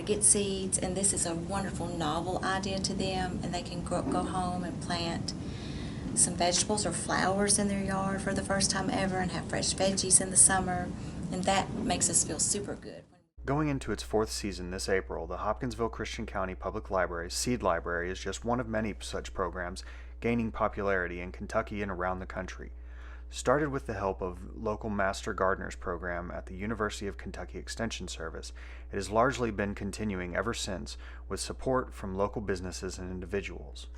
get seeds, and this is a wonderful novel idea to them, and they can go home and plant some vegetables or flowers in their yard for the first time ever and have fresh veggies in the summer, and that makes us feel super good. Going into its 4th season this April, the Hopkinsville-Christian County Public Library's Seed Library is just one of many such programs gaining popularity in Kentucky and around the country. Started with the help of local Master Gardeners program at the University of Kentucky Extension Service, it has largely been continuing ever since with support from local businesses and individuals.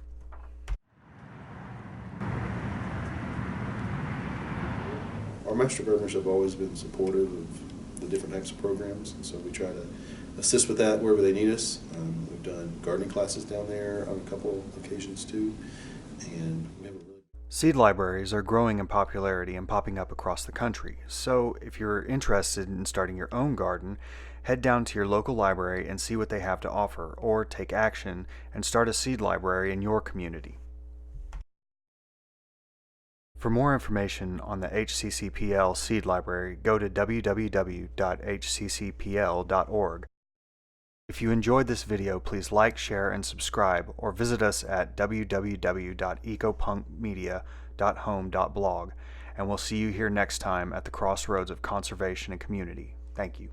Our Master Gardeners have always been supportive of the different types of programs, and so we try to assist with that wherever they need us. We've done gardening classes down there on a couple occasions too, and we haven't really... Seed libraries are growing in popularity and popping up across the country, so if you're interested in starting your own garden, head down to your local library and see what they have to offer, or take action and start a seed library in your community. For more information on the HCCPL Seed Library, go to www.hccpl.org. If you enjoyed this video, please like, share, and subscribe, or visit us at www.ecopunkmedia.home.blog, and we'll see you here next time at the crossroads of conservation and community. Thank you.